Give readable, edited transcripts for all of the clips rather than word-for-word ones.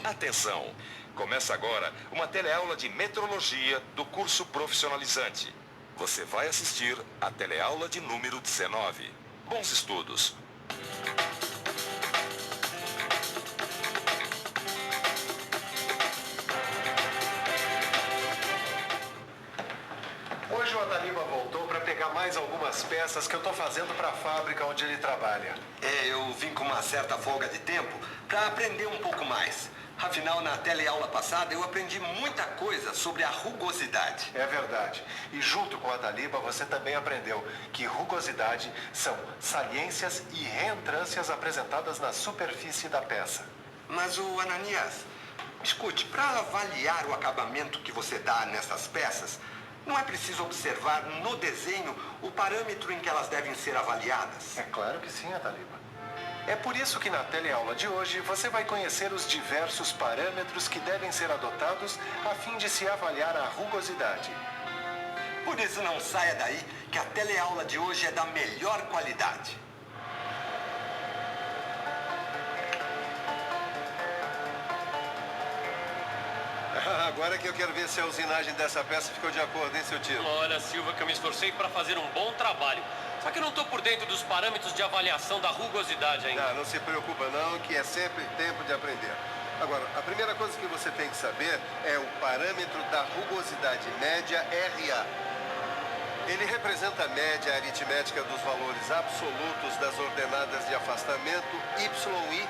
Atenção! Começa agora uma teleaula de metrologia do curso profissionalizante. Você vai assistir a teleaula de número 19. Bons estudos! Hoje o Ataliba voltou para pegar mais algumas peças que eu estou fazendo para a fábrica onde ele trabalha. Eu vim com uma certa folga de tempo para aprender um pouco mais. Afinal, na teleaula passada, eu aprendi muita coisa sobre a rugosidade. É verdade. E junto com o Ataliba, você também aprendeu que rugosidade são saliências e reentrâncias apresentadas na superfície da peça. Mas o Ananias, escute, para avaliar o acabamento que você dá nessas peças, não é preciso observar no desenho o parâmetro em que elas devem ser avaliadas? É claro que sim, Ataliba. É por isso que na teleaula de hoje você vai conhecer os diversos parâmetros que devem ser adotados a fim de se avaliar a rugosidade. Por isso não saia daí que a teleaula de hoje é da melhor qualidade. Agora que eu quero ver se a usinagem dessa peça ficou de acordo, hein, seu tio? Olha, Silva, que eu me esforcei para fazer um bom trabalho. Só que eu não estou por dentro dos parâmetros de avaliação da rugosidade ainda. Não se preocupa não, que é sempre tempo de aprender. Agora, a primeira coisa que você tem que saber é o parâmetro da rugosidade média RA. Ele representa a média aritmética dos valores absolutos das ordenadas de afastamento YI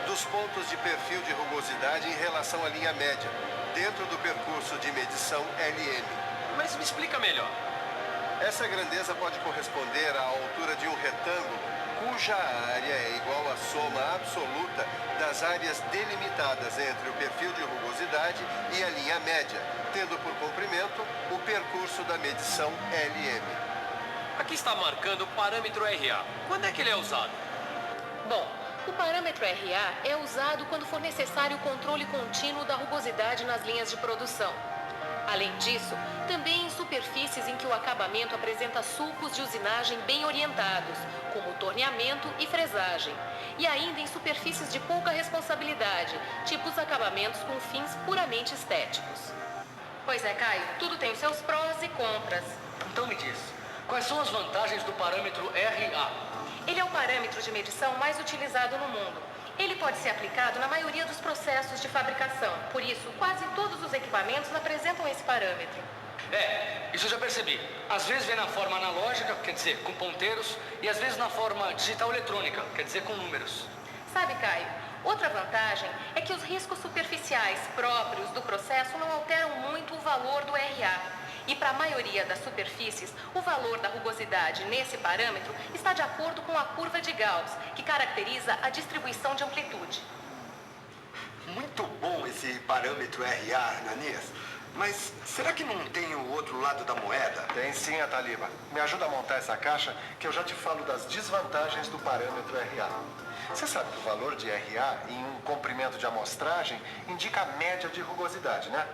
dos pontos de perfil de rugosidade em relação à linha média, dentro do percurso de medição LM. Mas me explica melhor. Essa grandeza pode corresponder à altura de um retângulo, cuja área é igual à soma absoluta das áreas delimitadas entre o perfil de rugosidade e a linha média, tendo por comprimento o percurso da medição LM. Aqui está marcando o parâmetro RA. Quando é que ele é usado? Bom, o parâmetro RA é usado quando for necessário o controle contínuo da rugosidade nas linhas de produção. Além disso, também em superfícies em que o acabamento apresenta sulcos de usinagem bem orientados, como torneamento e fresagem. E ainda em superfícies de pouca responsabilidade, tipo os acabamentos com fins puramente estéticos. Pois é, Caio, tudo tem os seus prós e contras. Então me diz, quais são as vantagens do parâmetro RA? Ele é o parâmetro de medição mais utilizado no mundo. Ele pode ser aplicado na maioria dos processos de fabricação. Por isso, quase todos os equipamentos apresentam esse parâmetro. Isso eu já percebi. Às vezes vem na forma analógica, quer dizer, com ponteiros, e às vezes na forma digital eletrônica, quer dizer, com números. Sabe, Caio, outra vantagem é que os riscos superficiais próprios do processo não alteram muito o valor do RA. E para a maioria das superfícies, o valor da rugosidade nesse parâmetro está de acordo com a curva de Gauss, que caracteriza a distribuição de amplitude. Muito bom esse parâmetro RA, Ananias. Mas será que não tem o outro lado da moeda? Tem sim, Ataliba. Me ajuda a montar essa caixa que eu já te falo das desvantagens do parâmetro RA. Você sabe que o valor de RA em um comprimento de amostragem indica a média de rugosidade, né?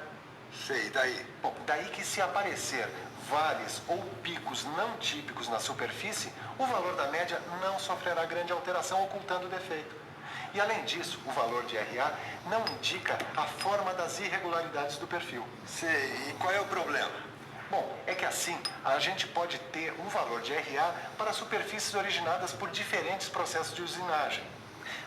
Sei, daí? Bom, daí que se aparecer vales ou picos não típicos na superfície, o valor da média não sofrerá grande alteração, ocultando o defeito. E além disso, o valor de RA não indica a forma das irregularidades do perfil. Sei, e qual é o problema? Bom, é que assim a gente pode ter um valor de RA para superfícies originadas por diferentes processos de usinagem.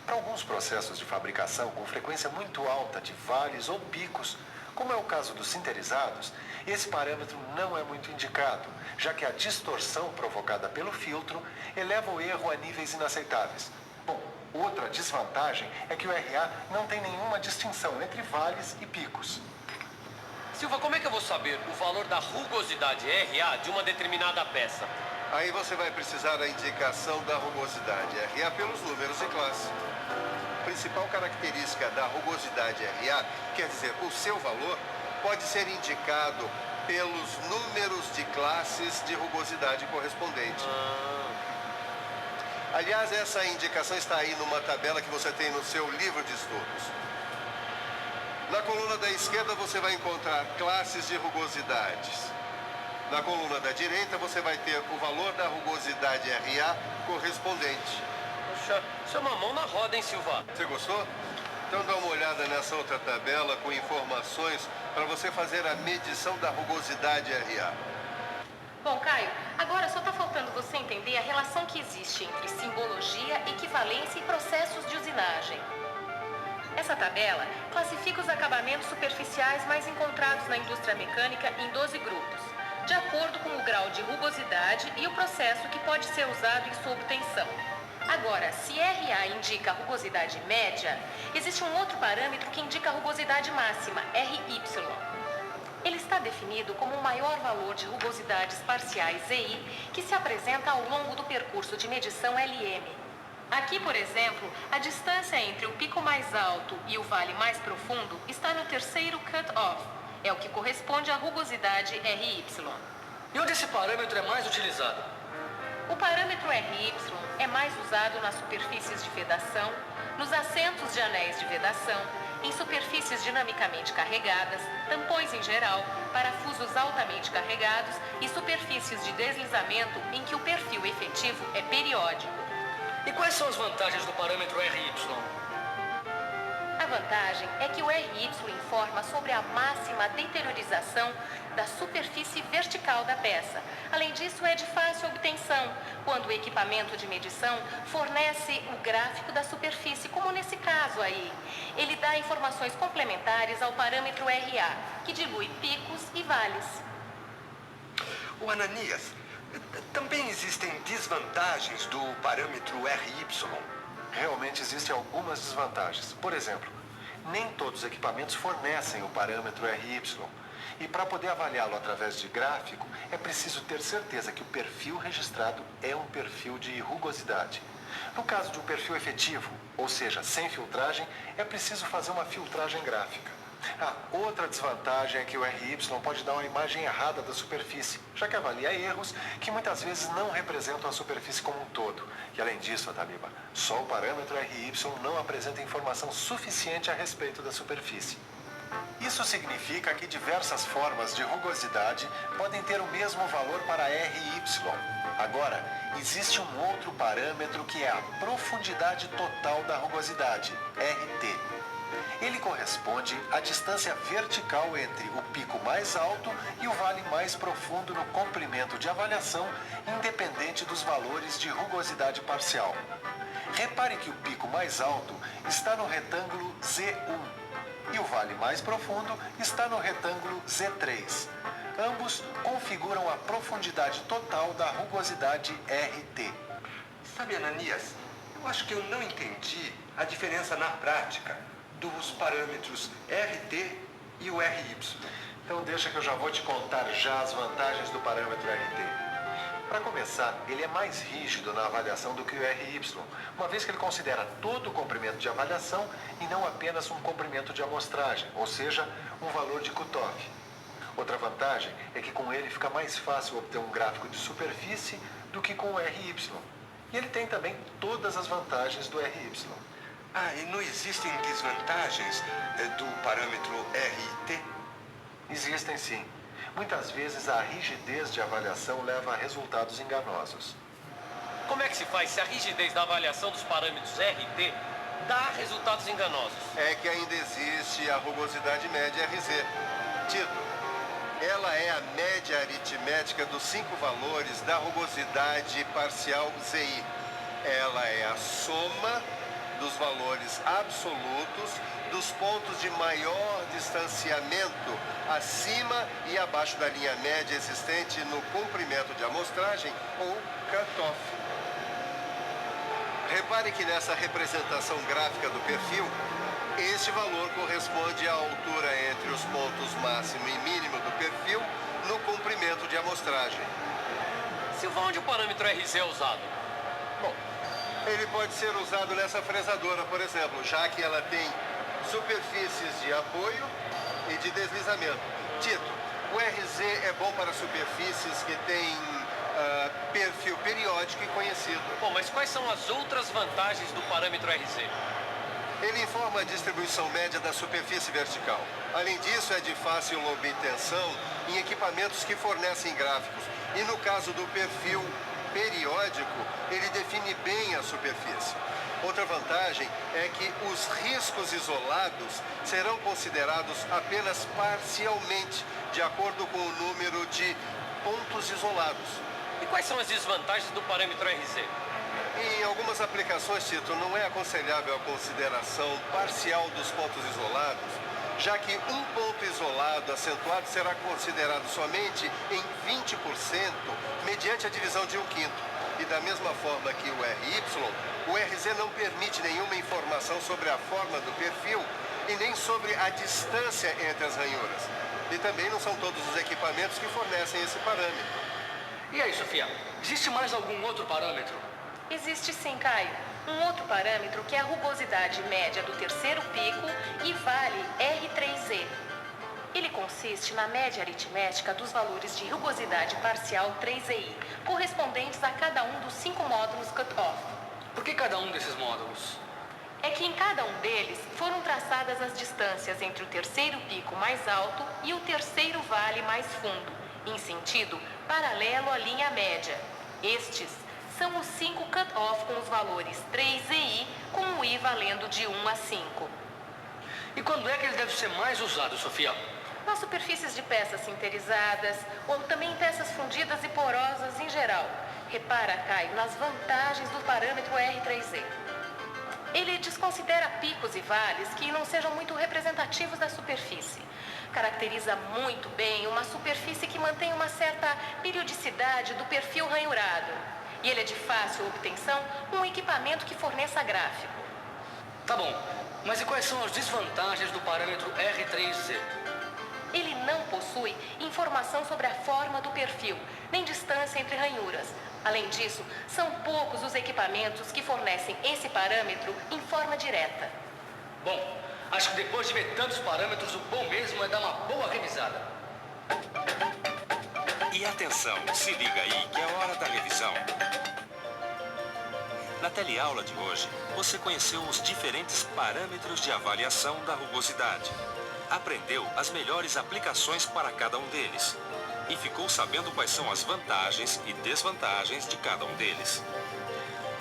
Para alguns processos de fabricação com frequência muito alta de vales ou picos, como é o caso dos sinterizados, esse parâmetro não é muito indicado, já que a distorção provocada pelo filtro eleva o erro a níveis inaceitáveis. Bom, outra desvantagem é que o RA não tem nenhuma distinção entre vales e picos. Silva, como é que eu vou saber o valor da rugosidade RA de uma determinada peça? Aí você vai precisar da indicação da rugosidade RA pelos números de classe. A principal característica da rugosidade RA, quer dizer, o seu valor, pode ser indicado pelos números de classes de rugosidade correspondente. Aliás, essa indicação está aí numa tabela que você tem no seu livro de estudos. Na coluna da esquerda você vai encontrar classes de rugosidades. Na coluna da direita você vai ter o valor da rugosidade RA correspondente. Poxa, isso é uma mão na roda, hein, Silva? Você gostou? Então dá uma olhada nessa outra tabela com informações para você fazer a medição da rugosidade RA. Bom, Caio, agora só está faltando você entender a relação que existe entre simbologia, equivalência e processos de usinagem. Essa tabela classifica os acabamentos superficiais mais encontrados na indústria mecânica em 12 grupos, de acordo com o grau de rugosidade e o processo que pode ser usado em sua obtenção. Agora, se RA indica a rugosidade média, existe um outro parâmetro que indica a rugosidade máxima, RY. Ele está definido como o maior valor de rugosidades parciais EI que se apresenta ao longo do percurso de medição LM. Aqui, por exemplo, a distância entre o pico mais alto e o vale mais profundo está no terceiro cut-off. É o que corresponde à rugosidade RY. E onde esse parâmetro é mais utilizado? O parâmetro RY é mais usado nas superfícies de vedação, nos assentos de anéis de vedação, em superfícies dinamicamente carregadas, tampões em geral, parafusos altamente carregados e superfícies de deslizamento em que o perfil efetivo é periódico. E quais são as vantagens do parâmetro RY? A vantagem é que o RY informa sobre a máxima deteriorização da superfície vertical da peça. Além disso, é de fácil obtenção, quando o equipamento de medição fornece o gráfico da superfície, como nesse caso aí. Ele dá informações complementares ao parâmetro RA, que dilui picos e vales. O Ananias, também existem desvantagens do parâmetro RY? Realmente existem algumas desvantagens. Por exemplo, nem todos os equipamentos fornecem o parâmetro RY. E para poder avaliá-lo através de gráfico, é preciso ter certeza que o perfil registrado é um perfil de rugosidade. No caso de um perfil efetivo, ou seja, sem filtragem, é preciso fazer uma filtragem gráfica. Outra desvantagem é que o RY pode dar uma imagem errada da superfície, já que avalia erros que muitas vezes não representam a superfície como um todo. E além disso, Ataliba, só o parâmetro RY não apresenta informação suficiente a respeito da superfície. Isso significa que diversas formas de rugosidade podem ter o mesmo valor para RY. Agora, existe um outro parâmetro que é a profundidade total da rugosidade, RT. Ele corresponde à distância vertical entre o pico mais alto e o vale mais profundo no comprimento de avaliação, independente dos valores de rugosidade parcial. Repare que o pico mais alto está no retângulo Z1 e o vale mais profundo está no retângulo Z3. Ambos configuram a profundidade total da rugosidade RT. Sabe, Ananias, eu acho que eu não entendi a diferença na prática dos parâmetros RT e o RY. Então deixa que eu já vou te contar já as vantagens do parâmetro RT. Para começar, ele é mais rígido na avaliação do que o RY, uma vez que ele considera todo o comprimento de avaliação e não apenas um comprimento de amostragem, ou seja, um valor de cutoff. Outra vantagem é que com ele fica mais fácil obter um gráfico de superfície do que com o RY. E ele tem também todas as vantagens do RY. E não existem desvantagens do parâmetro RT? Existem sim. Muitas vezes a rigidez de avaliação leva a resultados enganosos. Como é que se faz se a rigidez da avaliação dos parâmetros RT dá resultados enganosos? É que ainda existe a rugosidade média RZ. Tito, ela é a média aritmética dos 5 valores da rugosidade parcial ZI. Ela é a soma dos valores absolutos dos pontos de maior distanciamento acima e abaixo da linha média existente no comprimento de amostragem ou cutoff. Repare que nessa representação gráfica do perfil, este valor corresponde à altura entre os pontos máximo e mínimo do perfil no comprimento de amostragem. Silvão, onde o parâmetro RZ é usado? Bom, ele pode ser usado nessa fresadora, por exemplo, já que ela tem superfícies de apoio e de deslizamento. Tito, o RZ é bom para superfícies que têm perfil periódico e conhecido. Bom, mas quais são as outras vantagens do parâmetro RZ? Ele informa a distribuição média da superfície vertical. Além disso, é de fácil obtenção em equipamentos que fornecem gráficos. E no caso do perfil periódico, ele define define bem a superfície. Outra vantagem é que os riscos isolados serão considerados apenas parcialmente, de acordo com o número de pontos isolados. E quais são as desvantagens do parâmetro RZ? Em algumas aplicações, Tito, não é aconselhável a consideração parcial dos pontos isolados, já que um ponto isolado acentuado será considerado somente em 20% mediante a divisão de 1/5. E da mesma forma que o RY, o RZ não permite nenhuma informação sobre a forma do perfil e nem sobre a distância entre as ranhuras. E também não são todos os equipamentos que fornecem esse parâmetro. E aí, Sofia? Existe mais algum outro parâmetro? Existe sim, Caio. Um outro parâmetro que é a rugosidade média do terceiro pico e vale R3Z. Ele consiste na média aritmética dos valores de rugosidade parcial 3EI, correspondentes a cada um dos 5 módulos cut-off. Por que cada um desses módulos? É que em cada um deles foram traçadas as distâncias entre o terceiro pico mais alto e o terceiro vale mais fundo, em sentido paralelo à linha média. Estes são os 5 cut-off com os valores 3EI, com o I valendo de 1 a 5. E quando é que ele deve ser mais usado, Sofia? Nas superfícies de peças sinterizadas ou também peças fundidas e porosas em geral. Repara, Caio, nas vantagens do parâmetro R3Z. Ele desconsidera picos e vales que não sejam muito representativos da superfície. Caracteriza muito bem uma superfície que mantém uma certa periodicidade do perfil ranhurado. E ele é de fácil obtenção com um equipamento que forneça gráfico. Tá bom, mas e quais são as desvantagens do parâmetro R3Z? Ele não possui informação sobre a forma do perfil, nem distância entre ranhuras. Além disso, são poucos os equipamentos que fornecem esse parâmetro em forma direta. Bom, acho que depois de ver tantos parâmetros, o bom mesmo é dar uma boa revisada. E atenção, se liga aí que é hora da revisão. Na teleaula de hoje, você conheceu os diferentes parâmetros de avaliação da rugosidade. Aprendeu as melhores aplicações para cada um deles. E ficou sabendo quais são as vantagens e desvantagens de cada um deles.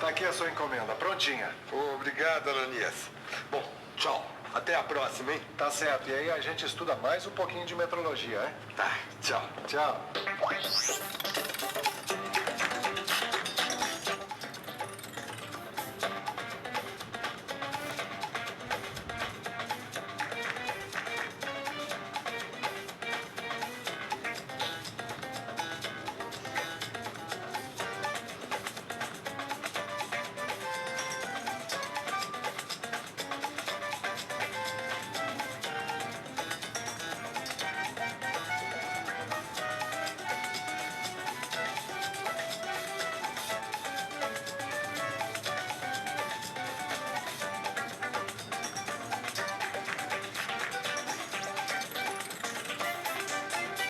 Tá aqui a sua encomenda, prontinha. Obrigado, Ananias. Bom, tchau. Até a próxima, hein? Tá certo. E aí a gente estuda mais um pouquinho de metrologia, hein? Tá, tchau. Tchau.